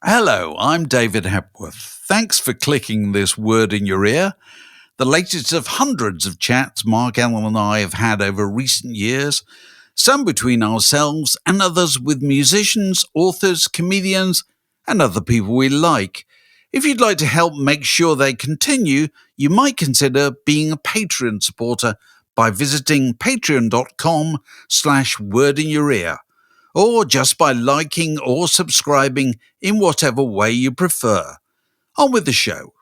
Hello, I'm David Hepworth. Thanks for clicking this word in your ear, the latest of hundreds of chats Mark, Ellen and I have had over recent years, some between ourselves and others with musicians, authors, comedians, and other people we like. If you'd like to help make sure they continue, you might consider being a Patreon supporter by visiting patreon.com/wordinyourear, or just by liking or subscribing in whatever way you prefer. On with the show.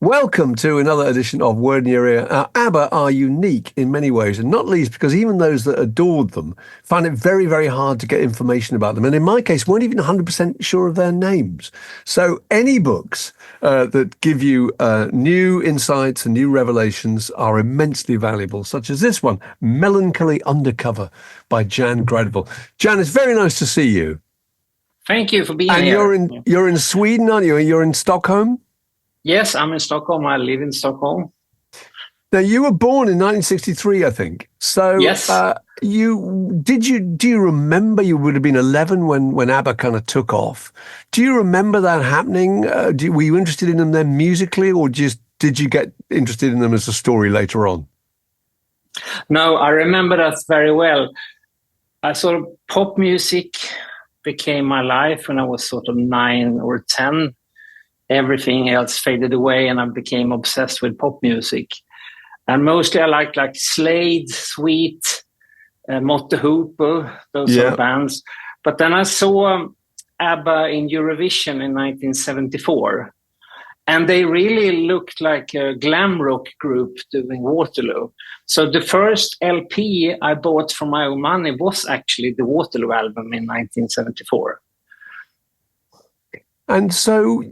Welcome to another edition of Word in Your Ear. Now, Abba are unique in many ways, and not least because even those that adored them found it very, very hard to get information about them. And in my case, weren't even 100% sure of their names. So any books that give you new insights and new revelations are immensely valuable, such as this one, Melancholy Undercover by Jan Gradvall. Jan, it's very nice to see you. Thank you for being here. And you're in Sweden, aren't you? You're in Stockholm? Yes, I'm in Stockholm. I live in Stockholm. Now, you were born in 1963, I think. So, yes. Do you remember? You would have been 11 when Abba kind of took off. Do you remember that happening? Were you interested in them then musically, or just did you get interested in them as a story later on? No, I remember that very well. I sort of pop music became my life when I was sort of 9 or 10. Everything else faded away, and I became obsessed with pop music. And mostly I like Slade, Sweet, Motte Hoople, those sort of bands. But then I saw Abba in Eurovision in 1974, and they really looked like a glam rock group doing Waterloo. So the first LP I bought from my own money was actually the Waterloo album in 1974. And so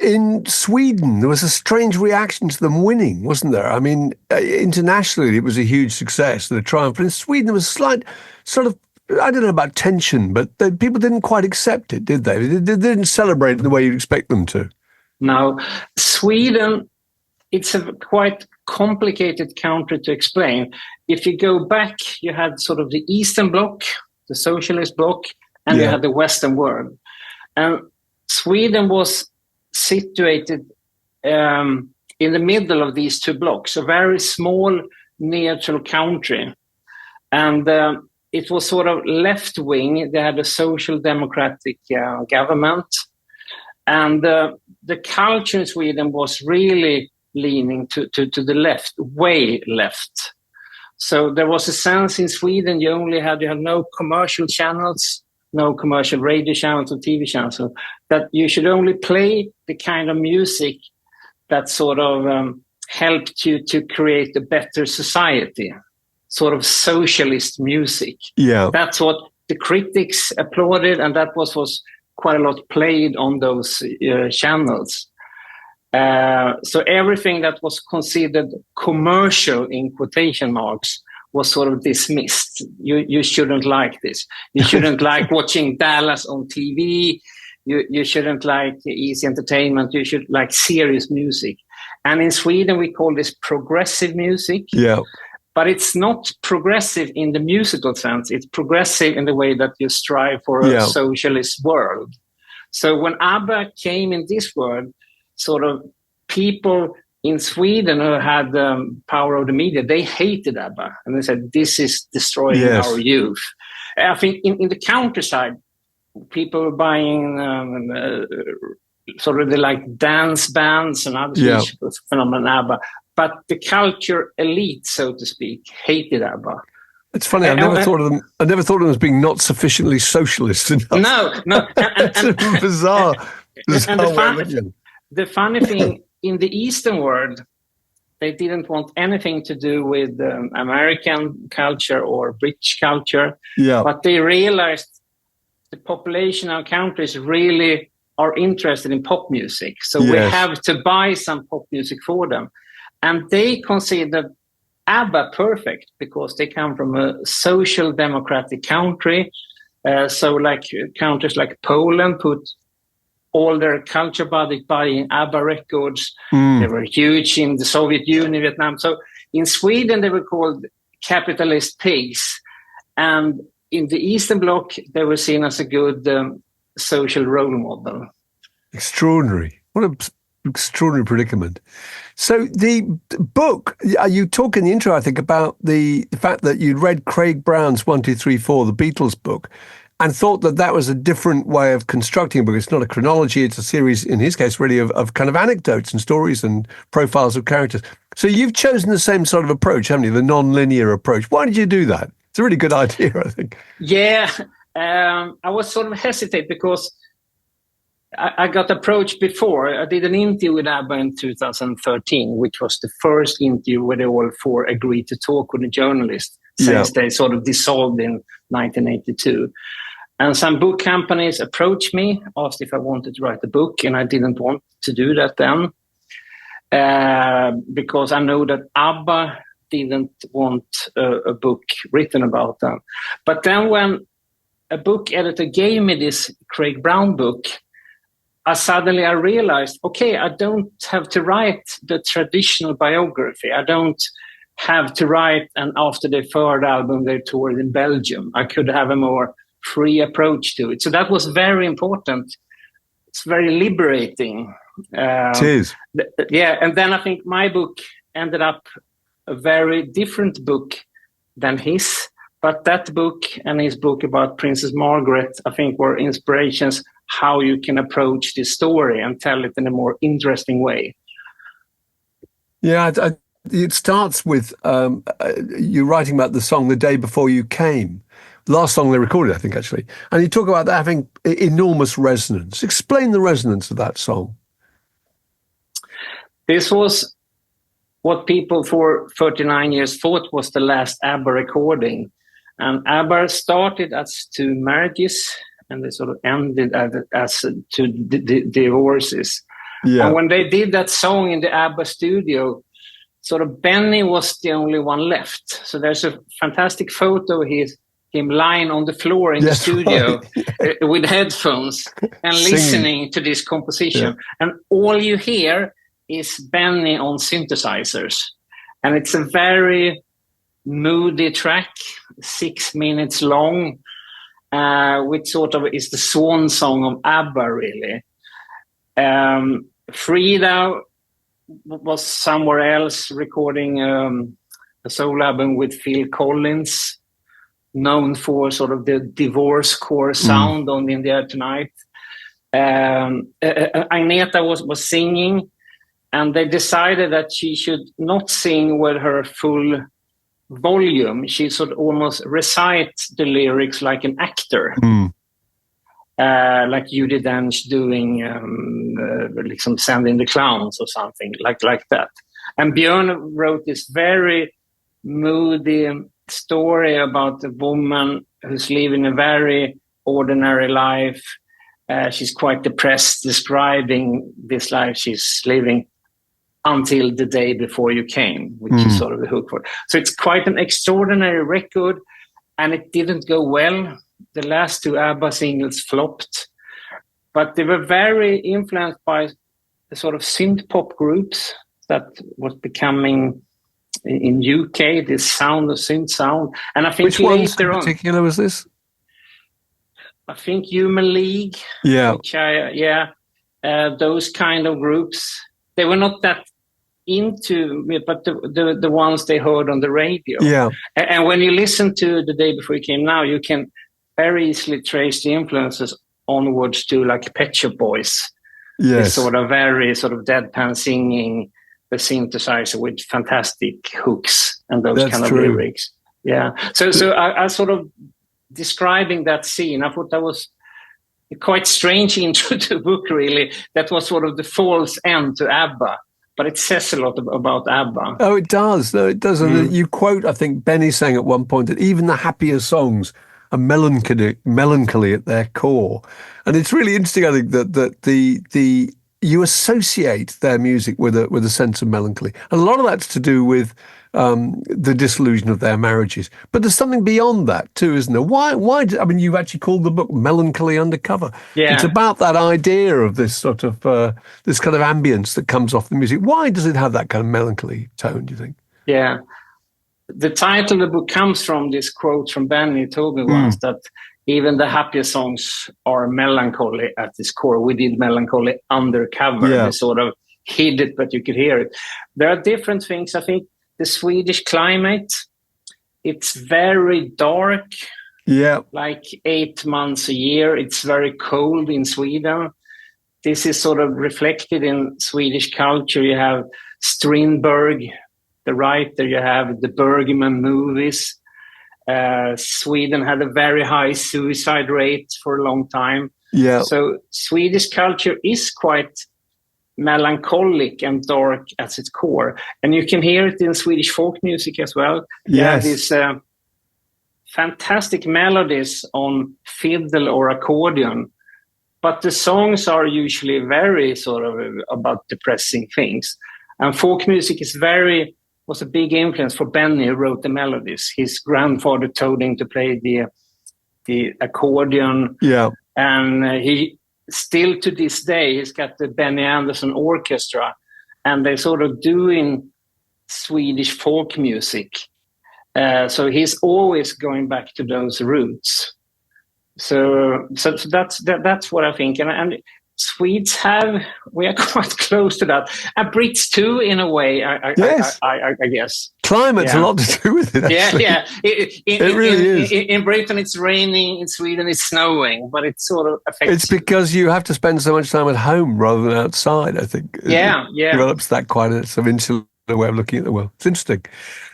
in Sweden, there was a strange reaction to them winning, wasn't there? I mean, internationally, it was a huge success, the triumph. But in Sweden, there was slight sort of, I don't know about tension, but people didn't quite accept it, did they? They didn't celebrate it the way you'd expect them to. No. Sweden, it's a quite complicated country to explain. If you go back, you had sort of the Eastern Bloc, the socialist bloc, and you had the Western world. And Sweden was situated in the middle of these two blocks, a very small neutral country. And it was sort of left-wing. They had a social democratic government. And the culture in Sweden was really leaning to the left, way left. So there was a sense in Sweden you had no commercial channels, no commercial radio channels or TV channels, so that you should only play the kind of music that sort of helped you to create a better society, sort of socialist music. Yeah, that's what the critics applauded, and that was quite a lot played on those channels. So everything that was considered commercial, in quotation marks, was sort of dismissed. You shouldn't like this. You shouldn't like watching Dallas on TV. You shouldn't like easy entertainment. You should like serious music. And in Sweden, we call this progressive music. Yeah. But it's not progressive in the musical sense. It's progressive in the way that you strive for a socialist world. So when Abba came in this world, sort of people in Sweden who had the power of the media, they hated Abba. And they said, this is destroying our youth. I think in the countryside, people were buying sort of the dance bands and other phenomenon Abba. But the culture elite, so to speak, hated Abba. It's funny. I never thought of them as being not sufficiently socialist enough. No. It's bizarre. The funny thing, in the Eastern world, they didn't want anything to do with American culture or British culture. Yeah. But they realized the population of countries really are interested in pop music. So we have to buy some pop music for them. And they considered Abba perfect because they come from a social democratic country. So like countries like Poland put all their culture budget buying ABBA records. They were huge in the Soviet Union, Vietnam. So in Sweden, they were called capitalist pigs. And in the Eastern Bloc, they were seen as a good social role model. Extraordinary. What an extraordinary predicament. So the book, you talk in the intro, I think, about the fact that you'd read Craig Brown's 1, 2, 3, 4, the Beatles book, and thought that that was a different way of constructing a book. It's not a chronology, it's a series, in his case, really, of kind of anecdotes and stories and profiles of characters. So you've chosen the same sort of approach, haven't you? The non-linear approach. Why did you do that? It's a really good idea, I think. Yeah, I was sort of hesitant because I got approached before. I did an interview with Abba in 2013, which was the first interview where they all four agreed to talk with a journalist since they sort of dissolved in 1982. And some book companies approached me, asked if I wanted to write a book, and I didn't want to do that then because I know that Abba didn't want a book written about them. But then when a book editor gave me this Craig Brown book, I realized, okay, I don't have to write the traditional biography. I don't have to write, and after the third album, they toured in Belgium. I could have a more free approach to it. So that was very important. It's very liberating. It is. Yeah, and then I think my book ended up a very different book than his. But that book and his book about Princess Margaret, I think, were inspirations how you can approach this story and tell it in a more interesting way. Yeah, it starts with you writing about the song The Day Before You Came, last song they recorded, I think, actually. And you talk about that having enormous resonance. Explain the resonance of that song. This was what people for 39 years thought was the last ABBA recording. And ABBA started as two marriages, and they sort of ended as two divorces. Yeah. And when they did that song in the ABBA studio, sort of Benny was the only one left. So there's a fantastic photo of him lying on the floor in the studio with headphones and listening to this composition. Yeah. And all you hear is Benny on synthesizers. And it's a very moody track, 6 minutes long, which sort of is the swan song of ABBA, really. Frida was somewhere else recording a solo album with Phil Collins, known for sort of the divorce core sound on In the Air Tonight. Agneta was singing, and they decided that she should not sing with her full volume. She should almost recite the lyrics like an actor. Like Judi Dench doing liksom Sending the Clowns or something like that. And Björn wrote this very moody story about a woman who's living a very ordinary life. She's quite depressed, describing this life she's living until the day before you came, which is sort of the hook for it. So it's quite an extraordinary record, and it didn't go well. The last two ABBA singles flopped, but they were very influenced by the sort of synth pop groups that was becoming in UK, this sound of synth sound. And I think which ones in particular was this? I think Human League. Yeah. Those kind of groups. They were not that into me, but the ones they heard on the radio. Yeah. And when you listen to The Day Before You Came Now, you can very easily trace the influences onwards to like Pet Shop Boys. Yes. This sort of very sort of deadpan singing, the synthesizer with fantastic hooks and those kind of lyrics. Yeah. So I sort of describing that scene, I thought that was a quite strange intro to the book, really. That was sort of the false end to ABBA. But it says a lot about ABBA. Oh, it does. No, it does. And you quote, I think, Benny saying at one point that even the happier songs are melancholy at their core. And it's really interesting, I think, that the you associate their music with a sense of melancholy. And a lot of that's to do with the disillusion of their marriages. But there's something beyond that too, isn't there? Why? I mean, you've actually called the book Melancholy Undercover. Yeah. It's about that idea of this sort of this kind of ambience that comes off the music. Why does it have that kind of melancholy tone, do you think? Yeah. The title of the book comes from this quote from Benny. He told me once that even the happiest songs are melancholy at its core. We did Melancholy Undercover. Yeah. We sort of hid it, but you could hear it. There are different things. I think the Swedish climate, it's very dark. Yeah. Like 8 months a year. It's very cold in Sweden. This is sort of reflected in Swedish culture. You have Strindberg, the writer. You have the Bergman movies. Sweden had a very high suicide rate for a long time. Yeah. So Swedish culture is quite melancholic and dark at its core. And you can hear it in Swedish folk music as well. You have these fantastic melodies on fiddle or accordion, but the songs are usually very sort of about depressing things. And folk music was a big influence for Benny, who wrote the melodies. His grandfather told him to play the accordion. Yeah. And he still to this day, he's got the Benny Anderson Orchestra, and they're sort of doing Swedish folk music. So he's always going back to those roots. So that's what I think. And Swedes we are quite close to that. And Brits too, in a way, I guess. Climate's a lot to do with it, actually. Yeah. It really is. In Britain, it's raining. In Sweden, it's snowing. But it sort of affects It's because you have to spend so much time at home rather than outside, I think. Yeah. It develops that quite a sort of insular way of looking at the world. It's interesting.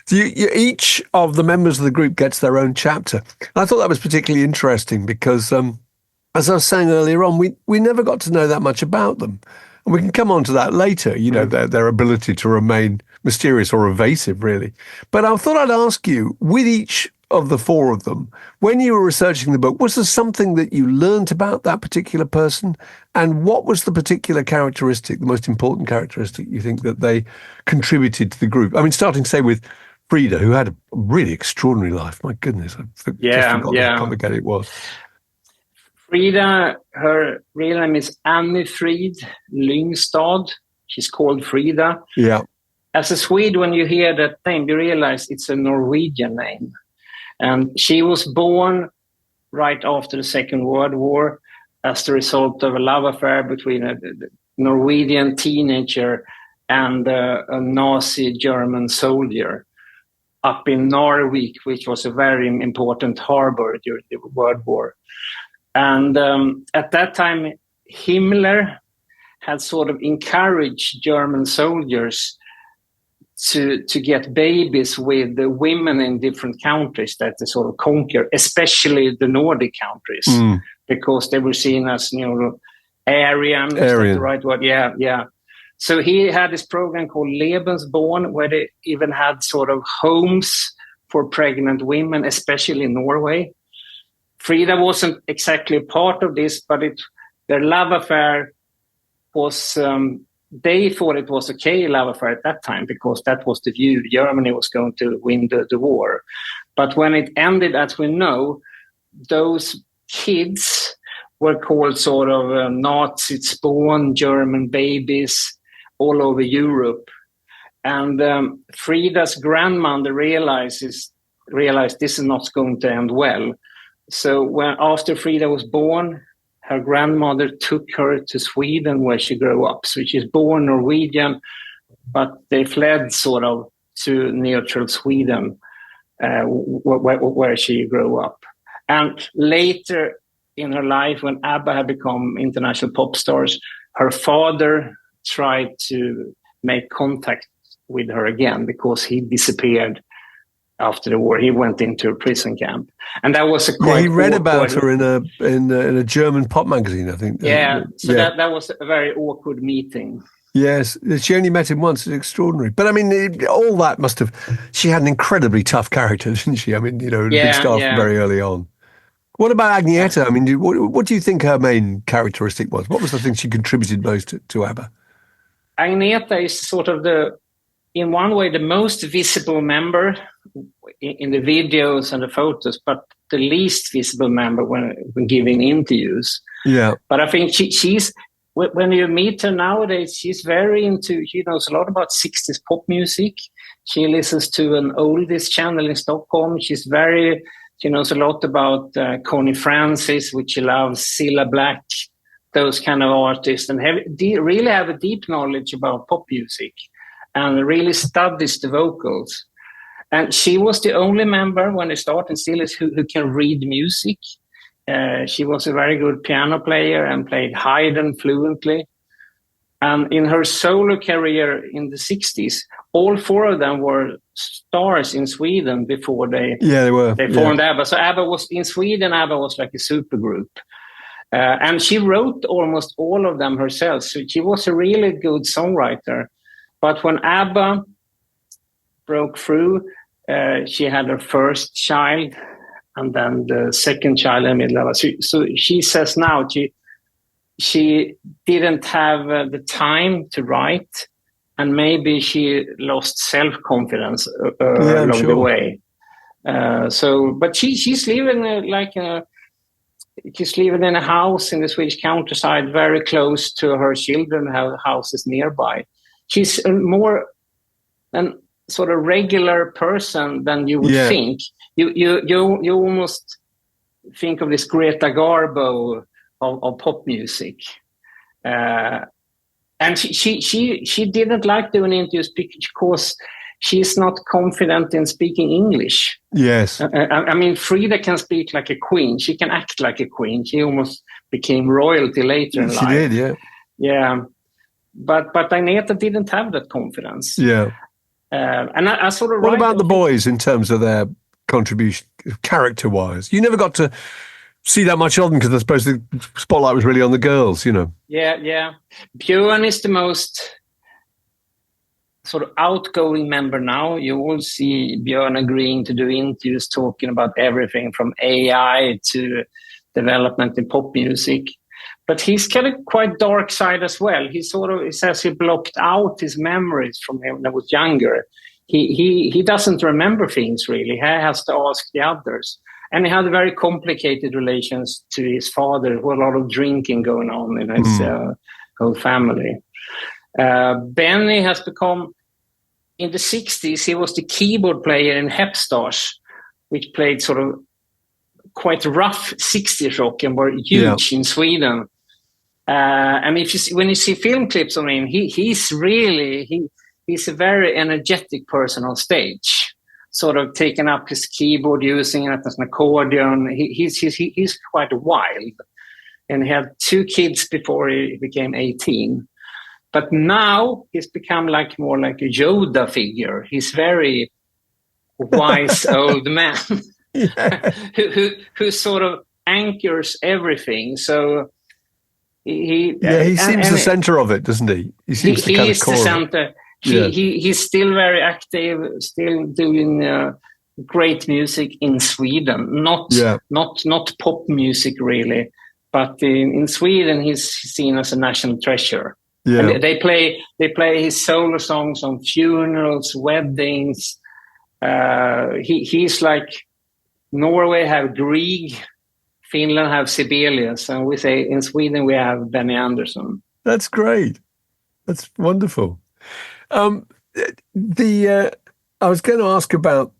So each of the members of the group gets their own chapter. I thought that was particularly interesting because, as I was saying earlier on, we never got to know that much about them. And we can come on to that later, their ability to remain mysterious or evasive, really. But I thought I'd ask you, with each of the four of them, when you were researching the book, was there something that you learned about that particular person? And what was the particular characteristic, the most important characteristic you think that they contributed to the group? I mean, starting, say, with Frida, who had a really extraordinary life. My goodness, I just forgot how complicated it was. Frida, her real name is Anni-Frid Lyngstad. She's called Frida. Yeah. As a Swede, when you hear that name, you realize it's a Norwegian name. And she was born right after the Second World War as the result of a love affair between a Norwegian teenager and a Nazi German soldier up in Norway, which was a very important harbor during the World War. And at that time, Himmler had sort of encouraged German soldiers to get babies with the women in different countries that they sort of conquer, especially the Nordic countries, because they were seen as, Aryan. Is that the right word? Yeah. So he had this program called Lebensborn, where they even had sort of homes for pregnant women, especially in Norway. Frida wasn't exactly a part of this, but their love affair was, they thought it was okay love affair at that time, because that was the view. Germany was going to win the war. But when it ended, as we know, those kids were called sort of Nazi-spawn German babies all over Europe. And Frida's grandmother realized this is not going to end well. So after Frida was born, her grandmother took her to Sweden, where she grew up. So she's born Norwegian, but they fled sort of to neutral Sweden, where she grew up. And later in her life, when Abba had become international pop stars, her father tried to make contact with her again, because he disappeared after the war. He went into a prison camp, and that was a quite. He read about her in a German pop magazine, I think. Yeah, that was a very awkward meeting. Yes, she only met him once. It's extraordinary. But I mean, all that must have. She had an incredibly tough character, didn't she? I mean, a big star from very early on. What about Agneta? I mean, what do you think her main characteristic was? What was the thing she contributed most to Abba? Agneta is sort of in one way, the most visible member in the videos and the photos, but the least visible member when giving interviews. Yeah. But I think she's, when you meet her nowadays, she's very into, she knows a lot about 60s pop music. She listens to an oldies channel in Stockholm. She knows a lot about Connie Francis, which she loves, Cilla Black, those kind of artists, and really have a deep knowledge about pop music and really studies the vocals. And she was the only member when they started, and still is, who can read music. She was a very good piano player and played Haydn fluently. And in her solo career in the 60s, all four of them were stars in Sweden before they formed Abba. So Abba was in Sweden. Abba was like a supergroup, and she wrote almost all of them herself. So she was a really good songwriter. But when Abba broke through, she had her first child, and then the second child in the middle of it. So she says now she didn't have the time to write, and maybe she lost self-confidence along the way. But she's living she's living in a house in the Swedish countryside, very close to her children, have houses nearby. She's more an sort of regular person than you would think. You almost think of this Greta Garbo of pop music, and she didn't like doing interviews because she's not confident in speaking English. Yes, I mean, Frida can speak like a queen. She can act like a queen. She almost became royalty later in life. She did, yeah. But Agneta didn't have that confidence. Yeah, and I sort of. What about the boys in terms of their contribution, character-wise? You never got to see that much of them because I suppose the spotlight was really on the girls, you know. Yeah. Björn is the most sort of outgoing member now. You will see Björn agreeing to do interviews, talking about everything from AI to development in pop music. But he's got a quite dark side as well. He says he blocked out his memories from when he was younger. He doesn't remember things really. He has to ask the others. And he had very complicated relations to his father. There was a lot of drinking going on in his whole family. Benny has become, in the 60s, he was the keyboard player in Hepstars, which played sort of quite rough 60s rock and were huge in Sweden. And when you see film clips of him, he's a very energetic person on stage, sort of taking up his keyboard, using it as an accordion. He's quite wild. And he had 2 kids before he became 18. But now he's become more like a Yoda figure. He's very wise old man who sort of anchors everything. So he seems the center of it, doesn't he? He seems the kind of core. The center. He's still very active, still doing great music in Sweden. Not pop music really, but in Sweden he's seen as a national treasure. Yeah. And they play his solo songs on funerals, weddings. He's like, Norway have Grieg, Finland have Sibelius, and we say in Sweden we have Benny Anderson. That's great. That's wonderful. I was going to ask about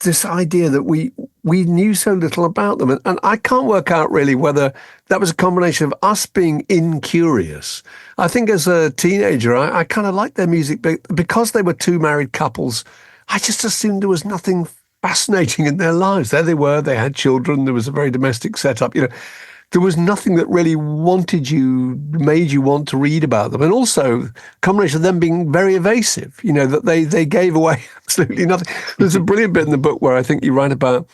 this idea that we knew so little about them, and I can't work out really whether that was a combination of us being incurious. I think as a teenager, I kind of liked their music, but because they were 2 married couples, I just assumed there was nothing fascinating in their lives. There they were, they had children, there was a very domestic setup, there was nothing that really made you want to read about them. And also, a combination of them being very evasive, that they gave away absolutely nothing. There's a brilliant bit in the book where I think you write about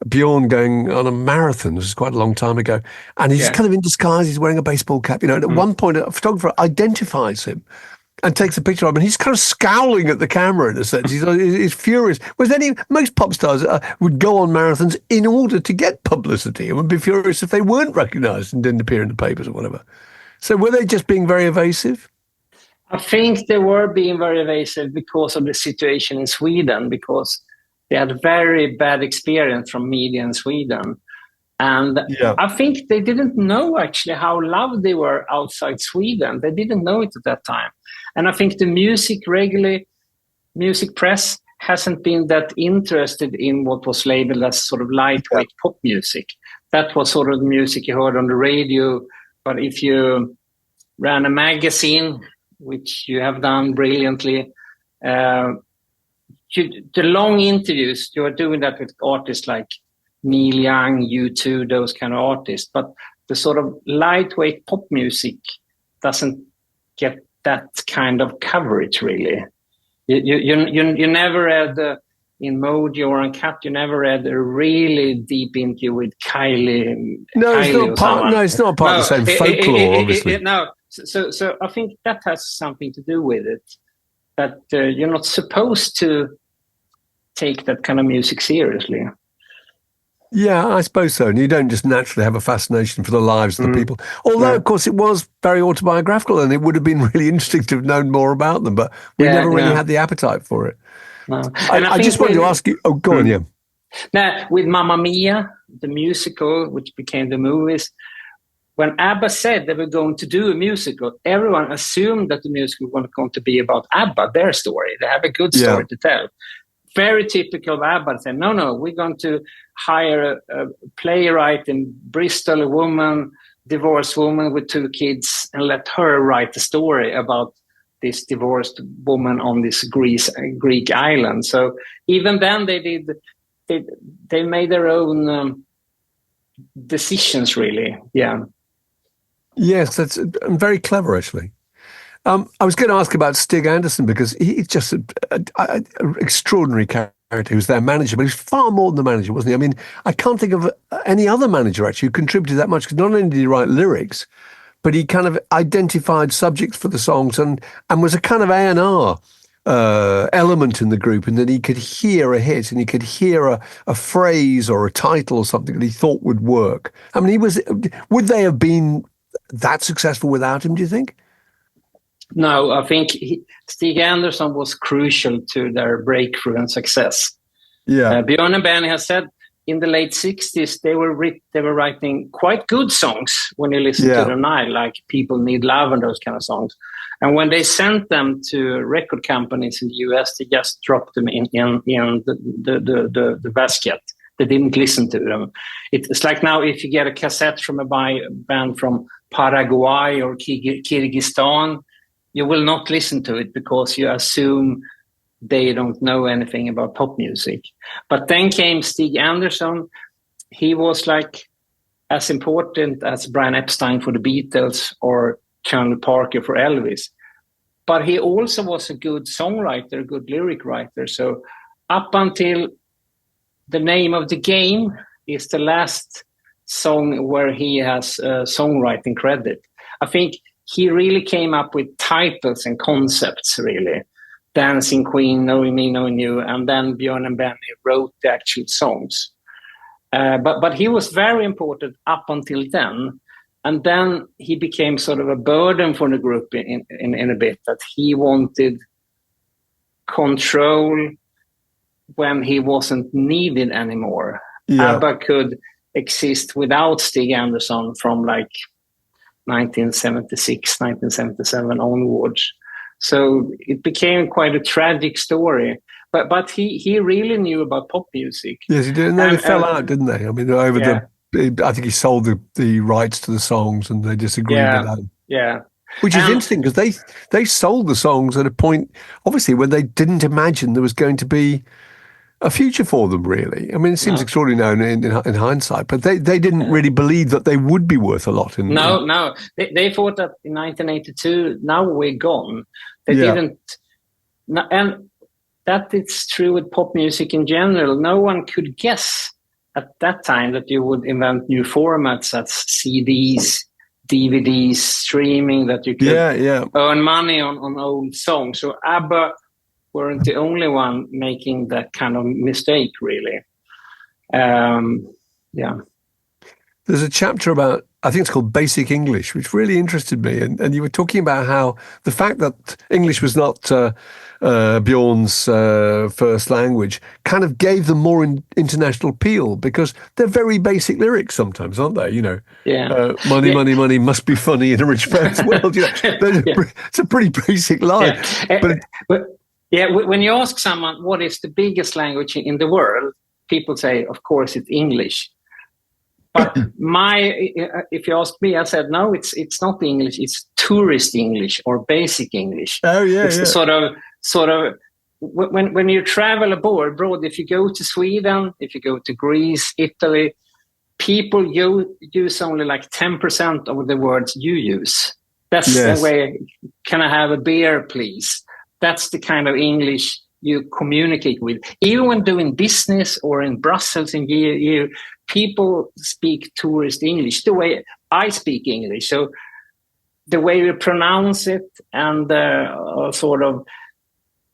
Bjorn going on a marathon. This is quite a long time ago. And he's kind of in disguise. He's wearing a baseball cap. And at one point, a photographer identifies him and takes a picture of him, and he's kind of scowling at the camera in a sense. He's furious. Whereas most pop stars would go on marathons in order to get publicity and would be furious if they weren't recognised and didn't appear in the papers or whatever. So were they just being very evasive? I think they were being very evasive because of the situation in Sweden, because they had a very bad experience from media in Sweden. And I think they didn't know actually how loved they were outside Sweden. They didn't know it at that time. And I think the music press hasn't been that interested in what was labeled as sort of lightweight pop music. That was sort of the music you heard on the radio. But if you ran a magazine, which you have done brilliantly, the long interviews, you are doing that with artists like Neil Young, U2, those kind of artists. But the sort of lightweight pop music doesn't get that kind of coverage, really. You never read in Mojo or on Cat, you never read a really deep interview with Kylie. No, Kylie it's not part. No, it's not part of the same folklore, obviously. No, so I think that has something to do with it. That you're not supposed to take that kind of music seriously. Yeah, I suppose so. And you don't just naturally have a fascination for the lives of the people. Although, of course, it was very autobiographical, and it would have been really interesting to have known more about them, but we never really had the appetite for it. No. I just wanted to ask you... Oh, go on, yeah. Now, with Mamma Mia, the musical, which became the movies, when Abba said they were going to do a musical, everyone assumed that the musical was going to be about Abba, their story. They have a good story to tell. Very typical of Abba. Said, no, we're going to hire a playwright in Bristol, a woman, divorced woman with 2 kids, and let her write the story about this divorced woman on this Greek island. So even then they made their own decisions, really. Yeah. Yes, that's very clever, actually. I was going to ask about Stig Anderson because he's just an extraordinary character who's their manager, but he's far more than the manager, wasn't he? I mean, I can't think of any other manager actually who contributed that much, because not only did he write lyrics, but he kind of identified subjects for the songs and was a kind of A&R element in the group, and that he could hear a hit and he could hear a phrase or a title or something that he thought would work. I mean, would they have been that successful without him, do you think? No, I think Stig Anderson was crucial to their breakthrough and success. Yeah, Björn and Benny has said in the late 60s they were writing quite good songs when you listen to them now, like People Need Love and those kind of songs. And when they sent them to record companies in the US, they just dropped them in the basket. They didn't listen to them. It's like now if you get a cassette from a band from Paraguay or Kyrgyzstan, you will not listen to it because you assume they don't know anything about pop music. But then came Stig Anderson. He was like as important as Brian Epstein for the Beatles or Colonel Parker for Elvis. But he also was a good songwriter, a good lyric writer. So up until The Name of the Game is the last song where he has songwriting credit. I think he really came up with titles and concepts, really. Dancing Queen, Knowing Me, Knowing You, and then Björn and Benny wrote the actual songs. But he was very important up until then. And then he became sort of a burden for the group in a bit, that he wanted control when he wasn't needed anymore. Yeah. Abba could exist without Stig Anderson from like 1976, 1977 onwards. So it became quite a tragic story. But he really knew about pop music. Yes, he did. And they fell out, didn't they? I mean, I think he sold the rights to the songs and they disagreed with that. Yeah. Which is interesting because they sold the songs at a point, obviously, when they didn't imagine there was going to be a future for them, really. I mean, it seems extraordinary in hindsight, but they didn't really believe that they would be worth a lot. No. They thought that in 1982, now we're gone. They didn't. And that is true with pop music in general. No one could guess at that time that you would invent new formats as CDs, DVDs, streaming, that you could earn money on old songs. So Abba weren't the only one making that kind of mistake, really. There's a chapter about, I think it's called Basic English, which really interested me. And you were talking about how the fact that English was not Bjorn's first language kind of gave them more international appeal, because they're very basic lyrics sometimes, aren't they? You know, money, money, money must be funny in a rich man's world. You know, it's a pretty basic line. But Yeah, when you ask someone what is the biggest language in the world, people say, of course, it's English. But if you ask me, I said, no, it's not English. It's tourist English or basic English. Oh, yeah, it's sort of when you travel abroad, if you go to Sweden, if you go to Greece, Italy, people use only like 10% of the words you use. That's the way. Can I have a beer, please? That's the kind of English you communicate with. Even when doing business or in Brussels, people speak tourist English the way I speak English. So the way we pronounce it and sort of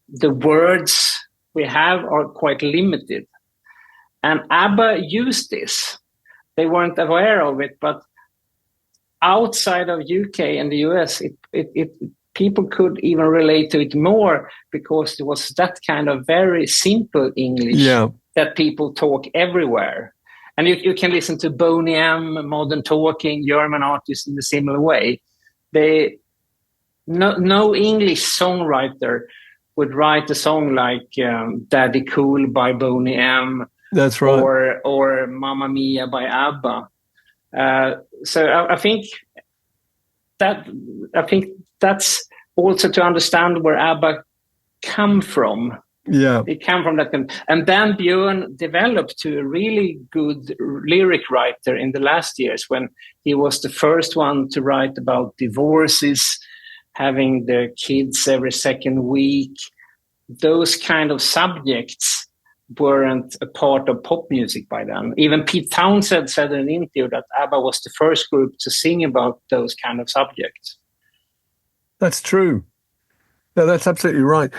the words we have are quite limited. And Abba used this. They weren't aware of it, but outside of UK and the US, people could even relate to it more because there was that kind of very simple English that people talk everywhere. And you can listen to Boney M, Modern Talking, German artists in a similar way. No English songwriter would write a song like Daddy Cool by Boney M. That's right. Or Mamma Mia by Abba. So I think that's also to understand where Abba come from. Yeah, it came from that, and then Björn developed to a really good lyric writer in the last years when he was the first one to write about divorces, having their kids every second week. Those kind of subjects weren't a part of pop music by then. Even Pete Townsend said in an interview that Abba was the first group to sing about those kind of subjects. That's true. No, that's absolutely right.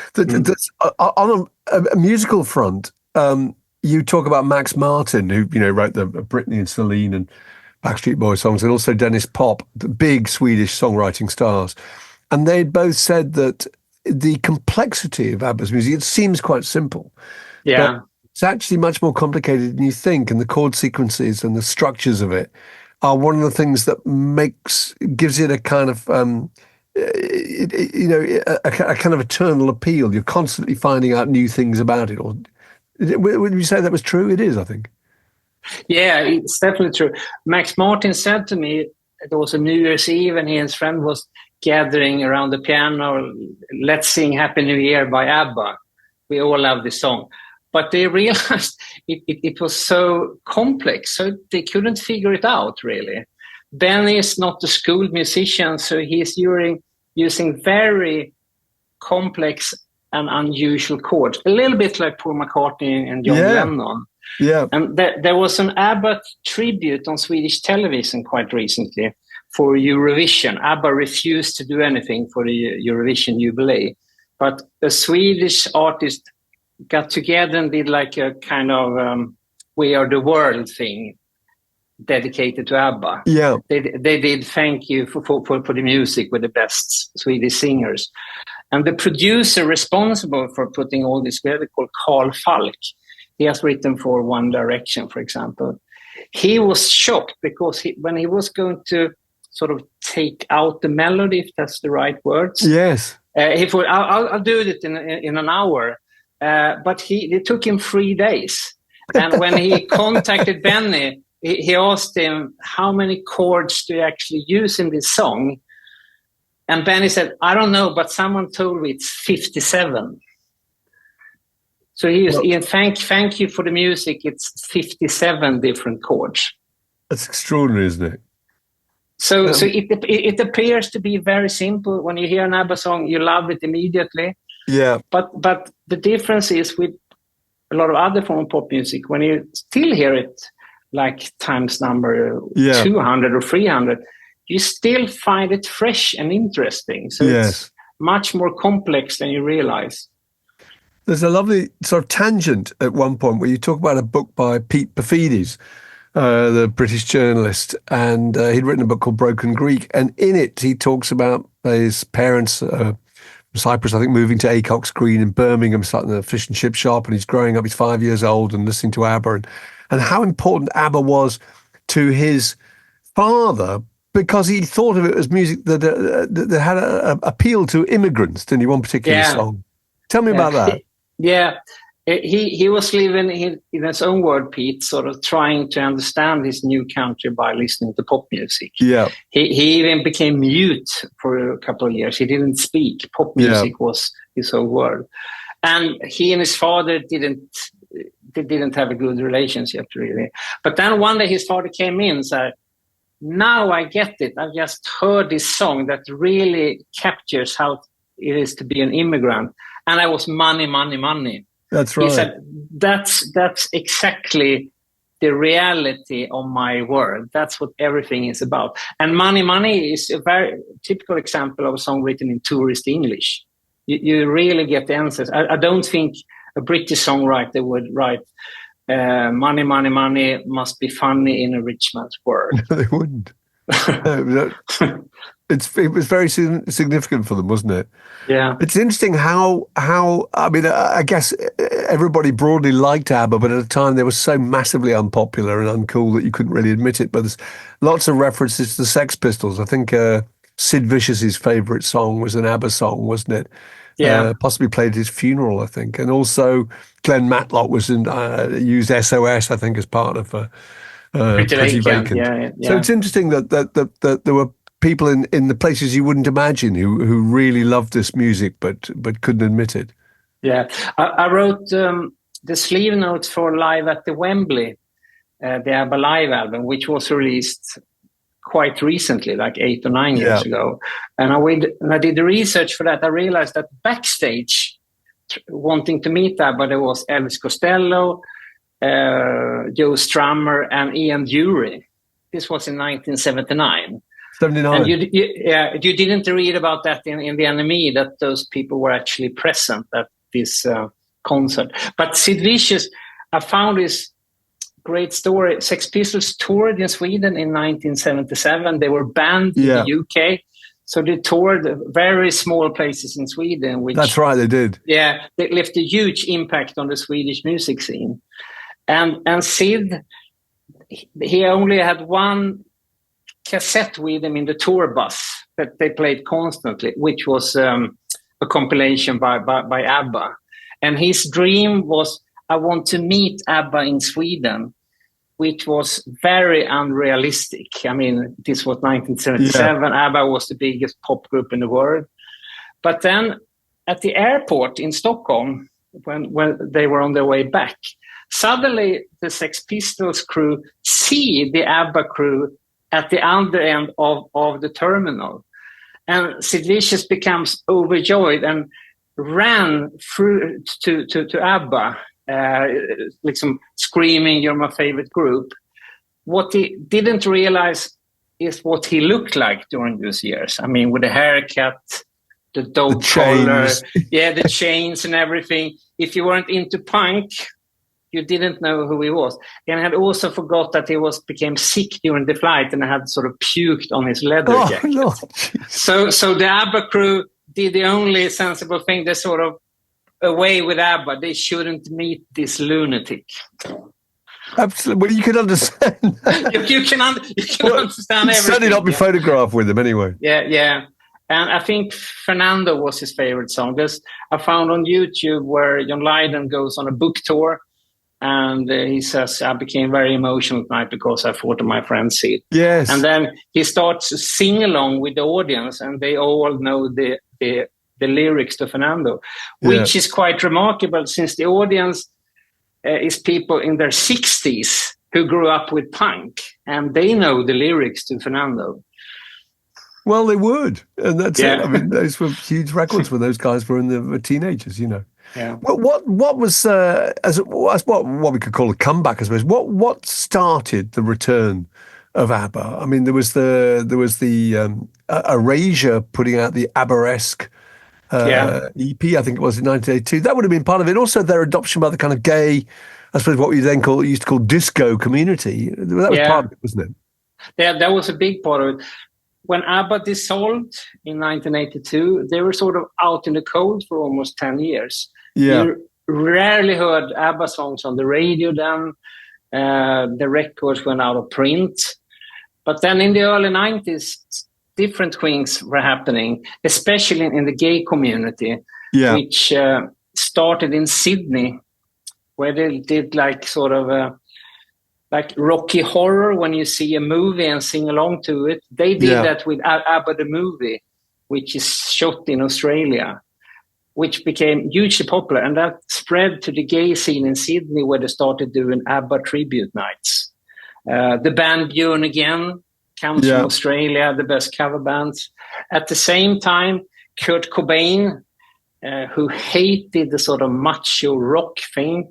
On a musical front, you talk about Max Martin, who wrote the Britney and Celine and Backstreet Boys songs, and also Denniz Pop, the big Swedish songwriting stars. And they both said that the complexity of ABBA's music, it seems quite simple. Yeah. But it's actually much more complicated than you think, and the chord sequences and the structures of it are one of the things that gives it a kind of a kind of eternal appeal. You're constantly finding out new things about it. Or would you say that was true? It is, I think. Yeah, it's definitely true. Max Martin said to me, it was a New Year's Eve, and he and his friend was gathering around the piano. Let's sing Happy New Year by Abba. We all love this song. But they realized it was so complex, so they couldn't figure it out, really. Benny is not a schooled musician, so he's using very complex and unusual chords, a little bit like Paul McCartney and John Lennon. Yeah. And there was an ABBA tribute on Swedish television quite recently for Eurovision. ABBA refused to do anything for the Eurovision Jubilee, but a Swedish artist got together and did like a kind of We Are the World thing dedicated to ABBA. Yeah, they did Thank You for the music with the best Swedish singers. And the producer responsible for putting all this together, called Carl Falk, he has written for One Direction, for example. He was shocked because when he was going to sort of take out the melody, if that's the right words. Yes. He thought, I'll do it in an hour. But it took him 3 days. And when he contacted Benny, he asked him, how many chords do you actually use in this song? And Benny said, I don't know, but someone told me it's 57. So thank you for the music. It's 57 different chords. That's extraordinary, isn't it? So it appears to be very simple. When you hear an ABBA song, you love it immediately. Yeah. But the difference is with a lot of other form of pop music, when you still hear it like times number 200 or 300, you still find it fresh and interesting. So it's much more complex than you realize. There's a lovely sort of tangent at one point where you talk about a book by Pete Paphides, the British journalist, and he'd written a book called Broken Greek, and in it he talks about his parents from Cyprus, I think, moving to Acox Green in Birmingham, starting a fish and chip shop, and he's growing up, he's 5 years old and listening to ABBA, and how important ABBA was to his father, because he thought of it as music that had a appeal to immigrants, didn't he, one particular song? Tell me about that. He was living in his own word, Pete, sort of trying to understand his new country by listening to pop music. Yeah. He even became mute for a couple of years. He didn't speak. Pop music was his whole world. And he and his father didn't have a good relationship, really. But then one day his father came in and said, now I get it. I've just heard this song that really captures how it is to be an immigrant. And I was money, money, money. That's right. He said, that's exactly the reality of my world. That's what everything is about. And Money, Money is a very typical example of a song written in tourist English. You really get the answers. I don't think a British songwriter would write, money, money, money must be funny in a rich man's world. No, they wouldn't. It was very significant for them, wasn't it? Yeah. It's interesting how I mean, I guess everybody broadly liked ABBA, but at the time they were so massively unpopular and uncool that you couldn't really admit it. But there's lots of references to the Sex Pistols. I think Sid Vicious's favourite song was an ABBA song, wasn't it? Yeah. Possibly played at his funeral, I think. And also Glenn Matlock was used SOS, I think, as part of Pretty Vacant. Yeah. So it's interesting that there were people in the places you wouldn't imagine who really loved this music but couldn't admit it. Yeah, I wrote the sleeve notes for Live at the Wembley, the ABBA Live album, which was released quite recently, like 8 or 9 years ago. And I did the research for that. I realized that backstage, wanting to meet ABBA, there was Elvis Costello, Joe Strummer, and Ian Dury. This was in 1979. 79. And you didn't read about that in the NME, that those people were actually present at this concert. But Sid Vicious, I found this great story. Sex Pistols toured in Sweden in 1977. They were banned in the UK. So they toured very small places in Sweden. Which, that's right, they did. Yeah, they left a huge impact on the Swedish music scene. And Sid, he only had one cassette with him in the tour bus that they played constantly, which was a compilation by ABBA. And his dream was, I want to meet ABBA in Sweden, which was very unrealistic. I mean, this was 1977. ABBA was the biggest pop group in the world. But then at the airport in Stockholm, when they were on their way back, suddenly the Sex Pistols crew see the ABBA crew at the other end of the terminal. And Sid Vicious becomes overjoyed and ran through to ABBA, like some screaming, "You're my favorite group." What he didn't realize is what he looked like during those years. I mean, with the haircut, the dog collar, the chains and everything. If you weren't into punk, you didn't know who he was. And I had also forgot that he became sick during the flight and had sort of puked on his leather jacket. No. So the ABBA crew did the only sensible thing. They sort of away with ABBA. They shouldn't meet this lunatic. Absolutely. Well, you can understand. you can understand everything. Certainly not be photographed with him anyway. Yeah. And I think Fernando was his favorite song. I found on YouTube where John Lydon goes on a book tour. And he says, I became very emotional tonight because I thought of my friend Sid. Yes. And then he starts to sing along with the audience, and they all know the lyrics to Fernando, which is quite remarkable since the audience is people in their 60s who grew up with punk, and they know the lyrics to Fernando. Well, they would. And that's it. I mean, those were huge records when those guys were in the teenagers, you know. Yeah. Well, what was what we could call a comeback, I suppose? What started the return of ABBA? I mean, there was the Erasure putting out the ABBA-esque EP, I think it was in 1982. That would have been part of it. Also, their adoption by the kind of gay, I suppose, what we then used to call disco community. That was part of it, wasn't it? Yeah, that was a big part of it. When ABBA dissolved in 1982, they were sort of out in the cold for almost 10 years. Yeah. You rarely heard ABBA songs on the radio then. The records went out of print. But then in the early 90s, different things were happening, especially in the gay community, which started in Sydney, where they did like sort of like Rocky Horror, when you see a movie and sing along to it. They did that with Abba the movie, which is shot in Australia, which became hugely popular. And that spread to the gay scene in Sydney, where they started doing Abba tribute nights. The band Björn Again comes from Australia, the best cover bands. At the same time, Kurt Cobain, who hated the sort of macho rock thing,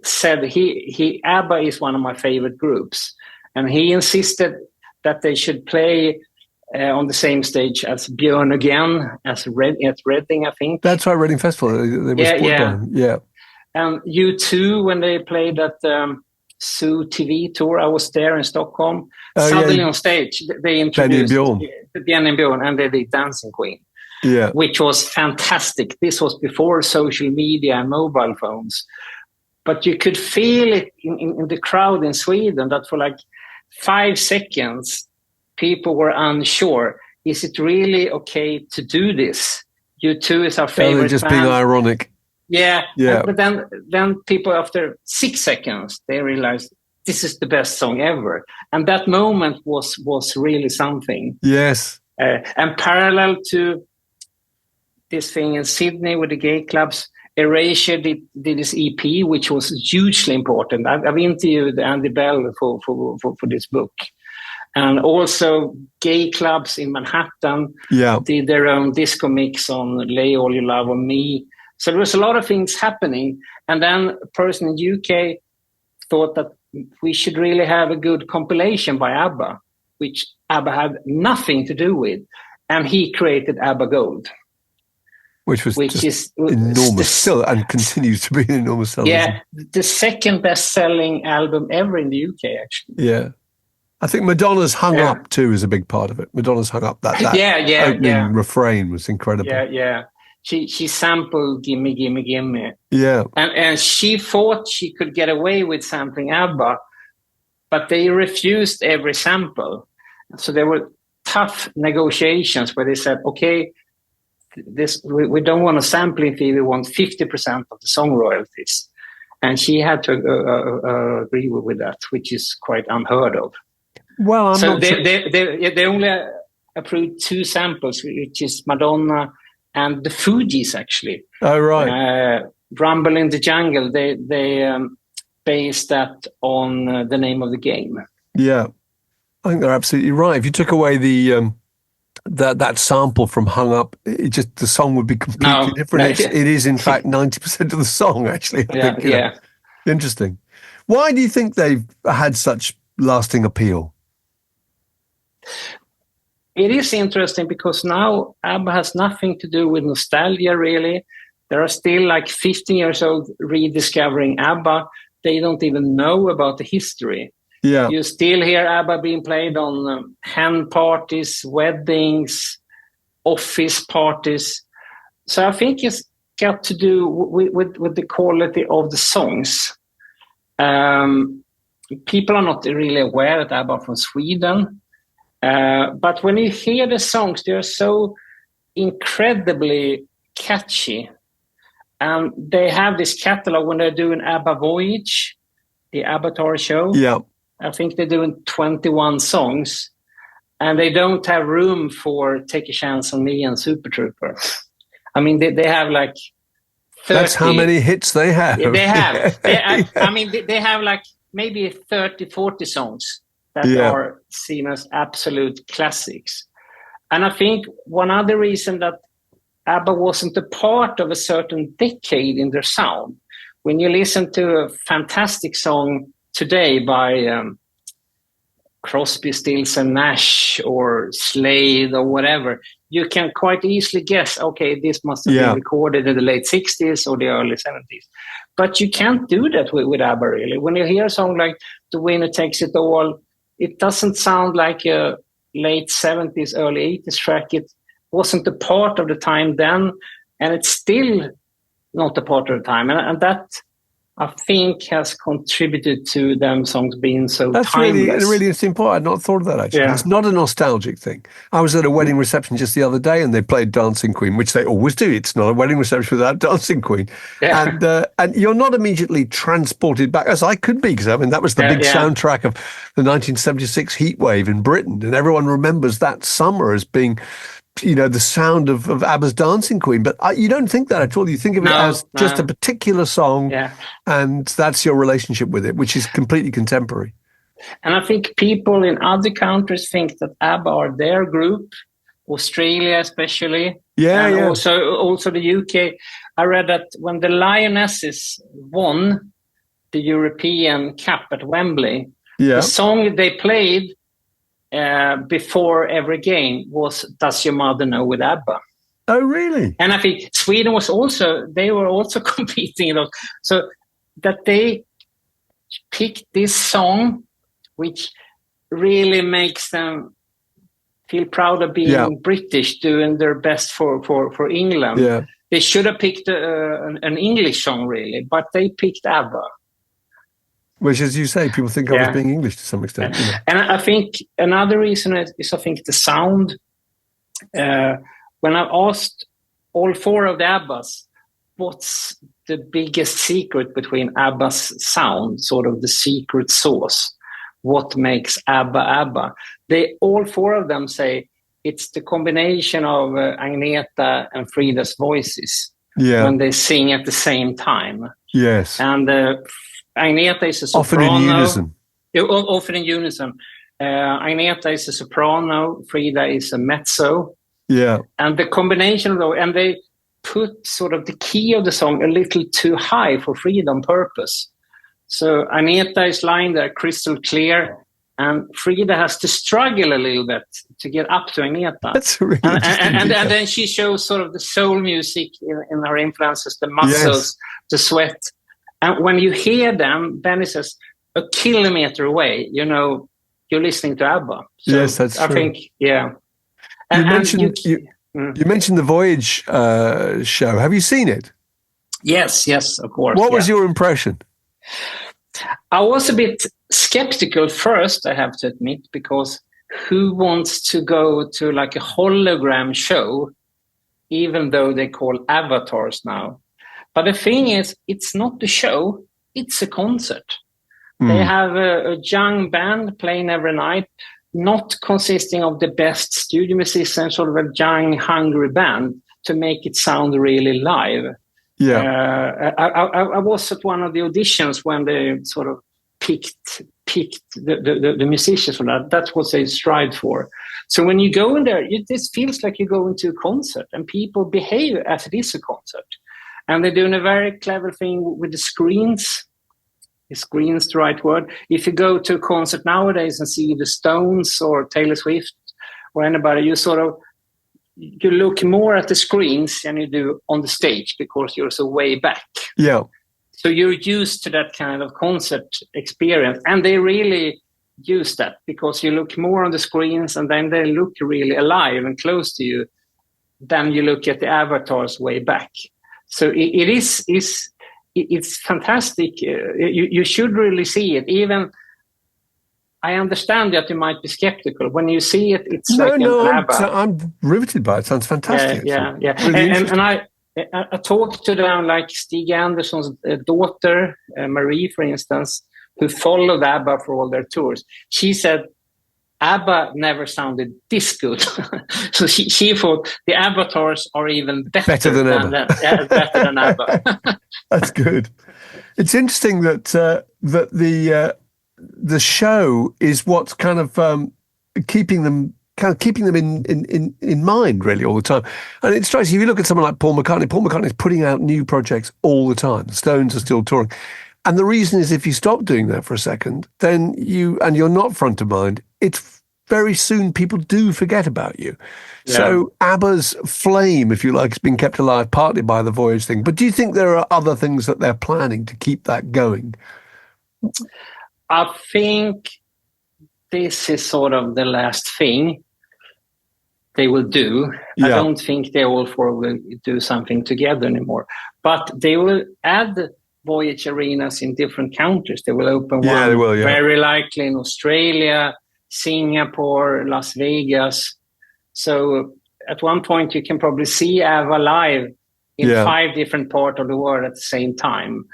said Abba is one of my favorite groups. And he insisted that they should play on the same stage as Björn Again, at Reading, I think. That's right, Reading Festival. They were supported by him. Yeah. And U2, when they played at Zoo TV tour, I was there in Stockholm. Suddenly on stage, they introduced Benny and Björn, and they did Dancing Queen, which was fantastic. This was before social media and mobile phones. But you could feel it in the crowd in Sweden that for like 5 seconds, people were unsure. Is it really okay to do this? U2 is our favorite just band. Being ironic. Yeah. But then people, after 6 seconds, they realized this is the best song ever. And that moment was really something. Yes. And parallel to this thing in Sydney with the gay clubs, Erasure did this EP, which was hugely important. I've interviewed Andy Bell for this book. And also gay clubs in Manhattan did their own disco mix on Lay All Your Love on Me. So there was a lot of things happening. And then a person in UK thought that we should really have a good compilation by Abba, which Abba had nothing to do with. And he created Abba Gold. Which is enormous still, and continues to be an enormous seller. Yeah, the second best-selling album ever in the UK, actually. Yeah. I think Madonna's Hung Up, too, is a big part of it. Madonna's Hung Up, that opening refrain was incredible. Yeah. She sampled Gimme, Gimme, Gimme. Yeah. And she thought she could get away with sampling Abba, but they refused every sample. So there were tough negotiations where they said, okay, we don't want a sampling fee, we want 50% of the song royalties. And she had to agree with that, which is quite unheard of. Well, they only approved 2 samples, which is Madonna and the Fugees, actually. Oh, right. Rumble in the Jungle, they based that on the name of the game. Yeah, I think they're absolutely right. If you took away the that sample from Hung Up, the song would be completely different. It is, in fact, 90% of the song, actually. I think, Interesting. Why do you think they've had such lasting appeal? It is interesting because now Abba has nothing to do with nostalgia, really. There are still like 15 years old rediscovering Abba. They don't even know about the history. Yeah. You still hear Abba being played on hen parties, weddings, office parties. So I think it's got to do with the quality of the songs. People are not really aware that Abba from Sweden. But when you hear the songs, they are so incredibly catchy. And they have this catalogue when they're doing Abba Voyage, the Avatar show. Yeah. I think they're doing 21 songs. And they don't have room for Take a Chance on Me and Super Trooper. I mean, they have like 30. That's how many hits they have. They have. They have like maybe 30, 40 songs that are seen as absolute classics. And I think one other reason that Abba wasn't a part of a certain decade in their sound. When you listen to a fantastic song today by Crosby, Stills and Nash or Slade or whatever, you can quite easily guess, okay, this must have been recorded in the late 60s or the early 70s. But you can't do that with Abba, really. When you hear a song like The Winner Takes It All, it doesn't sound like a late 70s, early 80s track. It wasn't a part of the time then, and it's still not a part of the time. And that, I think has contributed to them songs being so That's timeless. really a really interesting point. I'd not thought of that, actually. Yeah. It's not a nostalgic thing. I was at a wedding reception just the other day and they played Dancing Queen, which they always do. It's not a wedding reception without Dancing Queen. Yeah. And you're not immediately transported back, as I could be, because I mean, that was the big soundtrack of the 1976 heat wave in Britain. And everyone remembers that summer as being, you know, the sound of Abba's Dancing Queen. But you don't think that at all. You think of it as just a particular song, and that's your relationship with it, which is completely contemporary. And I think people in other countries think that Abba are their group, Australia especially. Also the UK. I read that when the Lionesses won the European Cup at Wembley, the song they played before every game was "Does Your Mother Know" with Abba. Oh, really? And I think Sweden was also competing in those. So that they picked this song, which really makes them feel proud of being British, doing their best for England. Yeah. They should have picked an English song, really, but they picked Abba. Which, as you say, people think of as being English to some extent. You know. And I think another reason is I think the sound. When I asked all four of the Abbas, what's the biggest secret between Abba's sound, sort of the secret sauce? What makes Abba Abba? All four of them say it's the combination of Agneta and Frida's voices when they sing at the same time. Yes. And Agneta is a soprano. Often in unison. Agneta is a soprano. Frida is a mezzo. Yeah. And the combination of those, and they put sort of the key of the song a little too high for Frida on purpose. So Agneta is lying there crystal clear, and Frida has to struggle a little bit to get up to Agneta. That's really and then she shows sort of the soul music in her influences, the muscles, the sweat. And when you hear them, then it says a kilometer away, you know, you're listening to Abba. So yes, that's true. I think, You mentioned the Voyage show. Have you seen it? Yes, of course. What was your impression? I was a bit skeptical first, I have to admit, because who wants to go to like a hologram show, even though they call avatars now? But the thing is, it's not the show, it's a concert. They have a young band playing every night, not consisting of the best studio musicians, sort of a young, hungry band to make it sound really live. Yeah, I was at one of the auditions when they sort of picked the musicians for that. That's what they strive for. So when you go in there, it just feels like you go into a concert, and people behave as it is a concert. And they're doing a very clever thing with the screens. Is screens the right word? If you go to a concert nowadays and see the Stones or Taylor Swift or anybody, you look more at the screens than you do on the stage because you're so way back. Yeah. So you're used to that kind of concert experience. And they really use that because you look more on the screens and then they look really alive and close to you than you look at the avatars way back. So it's fantastic. You should really see it. Even I understand that you might be skeptical. When you see it, it's I'm riveted by it. Sounds fantastic. Yeah. Really and I talked to them like Stig Anderson's daughter, Marie, for instance, who followed Abba for all their tours. She said, Abba never sounded this good. So she thought the avatars are even better than Abba. That's good. It's interesting that the show is what's kind of keeping them in mind really all the time. And it strikes you, if you look at someone like Paul McCartney is putting out new projects all the time. The Stones are still touring. And the reason is if you stop doing that for a second, then you're not front of mind, it's very soon people do forget about you. Yeah. So ABBA's flame, if you like, has been kept alive partly by the Voyage thing. But do you think there are other things that they're planning to keep that going? I think this is sort of the last thing they will do. Yeah. I don't think they all four will do something together anymore. But they will add Voyage arenas in different countries. They will open Yeah, one they will, yeah. very likely in Australia, Singapore, Las Vegas. So at one point you can probably see Abba live in 5 different parts of the world at the same time.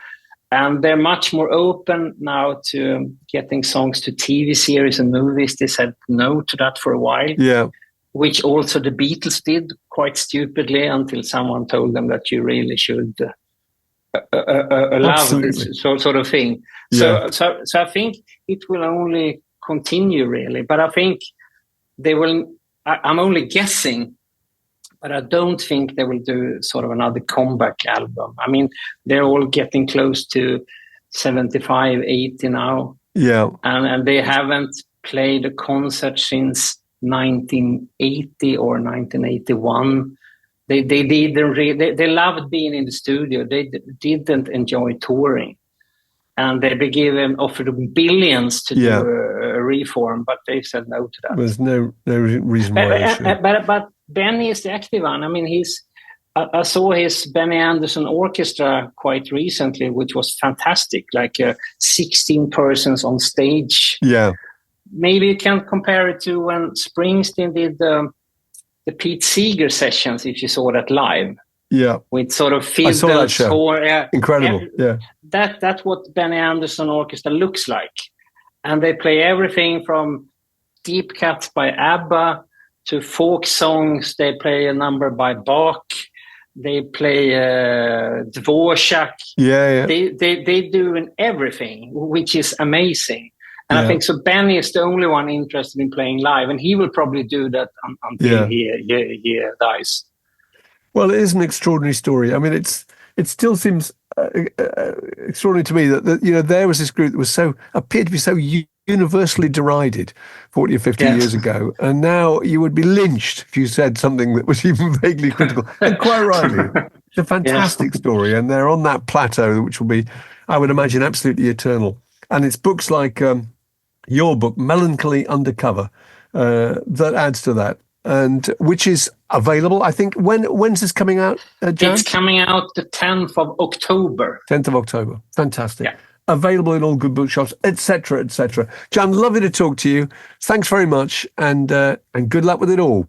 And they're much more open now to getting songs to TV series and movies. They said no to that for a while. Yeah. Which also the Beatles did quite stupidly until someone told them that you really should allow this sort of thing. Yeah. So I think it will only continue really, but I think they will. I'm only guessing, but I don't think they will do sort of another comeback album. I mean, they're all getting close to 75, 80 now. Yeah, and they haven't played a concert since 1980 or 1981. They loved being in the studio. They didn't enjoy touring, and they offered billions to do a reform, but they said no to that. There's no reason why they should. But Benny is the active one. I mean, I saw his Benny Anderson orchestra quite recently, which was fantastic, like 16 persons on stage. Yeah. Maybe you can compare it to when Springsteen did the Pete Seeger sessions, if you saw that live. Yeah. With sort of fiddles. I saw that show. Incredible. Yeah. That's what Benny Anderson orchestra looks like. And they play everything from deep cuts by Abba to folk songs. They play a number by Bach. They play Dvorak. Yeah. They do everything, which is amazing. And I think so. Benny is the only one interested in playing live, and he will probably do that until he dies. Well, it is an extraordinary story. I mean, it still seems extraordinary to me that there was this group that appeared to be so universally derided 40 or 50 years ago, and now you would be lynched if you said something that was even vaguely critical. And quite rightly, it's a fantastic story, and they're on that plateau, which will be, I would imagine, absolutely eternal. And it's books like your book, Melancholy Undercover, that adds to that, and which is available, I think. When's this coming out, Jan? It's coming out the 10th of October. 10th of October. Fantastic. Yeah. Available in all good bookshops, etc., etc. Jan, lovely to talk to you. Thanks very much, and good luck with it all.